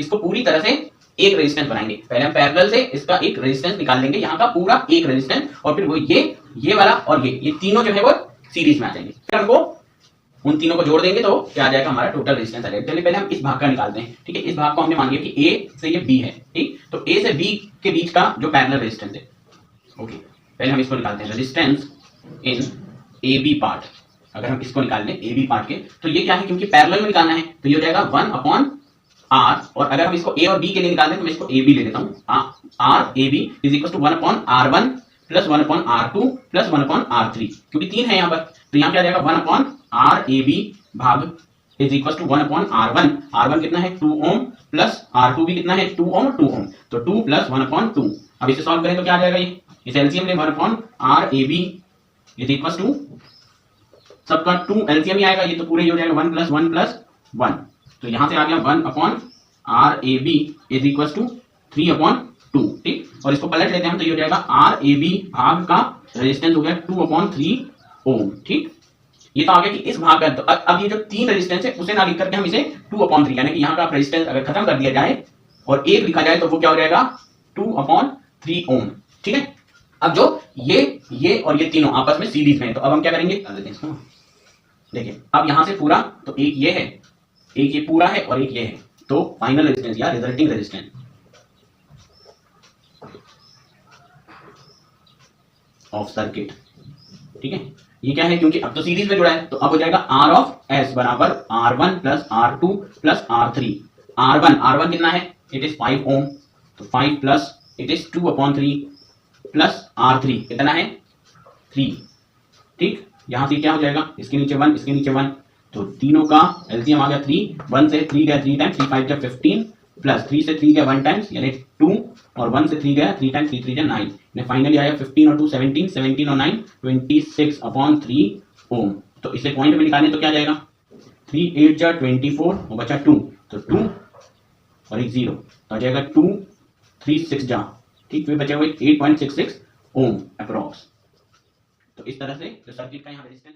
इसको पूरी तरह से एक रेजिस्टेंस बनाएंगे। पहले हम पैरेलल से इसका एक रेजिस्टेंस निकाल लेंगे, यहाँ का पूरा एक रेजिस्टेंस, और फिर वो ये वाला और ये तीनों जो है वो सीरीज में आ जाएंगे। फिर हमको उन तीनों को जोड़ देंगे तो क्या आ जाएगा, हमारा टोटल रेजिस्टेंस आ जाएगा। चलिए पहले हम इस भाग का निकालते हैं, ठीक है। इस भाग को हमने मान लिया कि ए से ये बी है, ठीक। तो ए से बी के बीच का जो पैरेलल रेजिस्टेंस है, ओके, पहले हम इसको निकालते हैं। Resistance in A B part, अगर हम इसको निकाल लें ए बी पार्ट के, तो ये क्या है, क्योंकि पैरेलल में निकालना है तो ये हो जाएगा 1/r, और अगर हम इसको ए और बी के लिए निकाल दें तो मैं इसको ए बी ले लेता हूं। R A B is equal to 1/r1 plus 1/r2 plus 1/r3, क्योंकि 3 है यहाँ पर, तो यहाँ क्या आ जाएगा 1/r भाग is equal to 1/r1। r1 कितना है 2 ओम, प्लस r2 भी कितना है 2 ओम, 2 ओम, तो 2 प्लस 1/2। अब इसे सॉल्व करें तो क्या आ जाएगा, ये इस एलसीएम में 1/r इज इक्वल टू, सबका 2 एलसीएम ही आएगा, ये तो पूरे ही हो जाएगा 1 प्लस 1 प्लस 1, तो यहां से आ गया 1/r इज इक्वल टू 3/2, ठीक। और इसको पलट लेते हैं हम, तो ये हो जाएगा r भाग का रेजिस्टेंस हो गया 2/3 ओम, ठीक। ये तो आ गया कि इस भाग का, तो अब ये जो 3 रेजिस्टेंस है उसे ना लिख करके हम इसे 2/3, यानी कि यहाँ का रेजिस्टेंस अगर खत्म कर दिया जाए और 1 लिखा जाए तो वो क्या हो जाएगा 2/3 ओम, ठीक है। अब जो ये और ये तीनों आपस में सीरीज में है, तो अब हम क्या करेंगे, कर देते हैं इसको। देखिए अब यहां से पूरा, तो एक ये है, एक ये पूरा है और एक ये है, तो फाइनल रेजिस्टेंस या रिजल्टिंग रेजिस्टेंस ऑफ सर्किट, ठीक है। ये क्या है, क्योंकि अब तो सीरीज में जुड़ा है, तो अब हो जाएगा R ऑफ S बराबर R1 plus R2 plus R3। R1 कितना है, इट इज 5 ओम, तो 5 plus it is 2/3 plus R3 कितना है 3, ठीक। यहां से क्या हो जाएगा, इसके नीचे 1, इसके नीचे 1, तो तीनों का एलसीएम आ गया 3, 1 से 3 गया 3 टाइम्स, 3 5 जा 15, प्लस 3 से 3 गया 1 टाइम्स यानी 2, और 1 से 3 गया 3 टाइम्स, 3 3 जा 9, ने फाइनली आया 15 और 2 17, 17 और 9 26/3 ओम। तो इसे पॉइंट में निकालें तो क्या जाएगा, 3 8 जा 24 और बचा 2, तो 2 और एक 0, तो आ जाएगा 2 3 6 जा, ठीक। तो बचे हुए 8.66 ओम अप्रॉक्स। तो इस तरह से जो सर्किट का यहाँ रेजिस्टेंस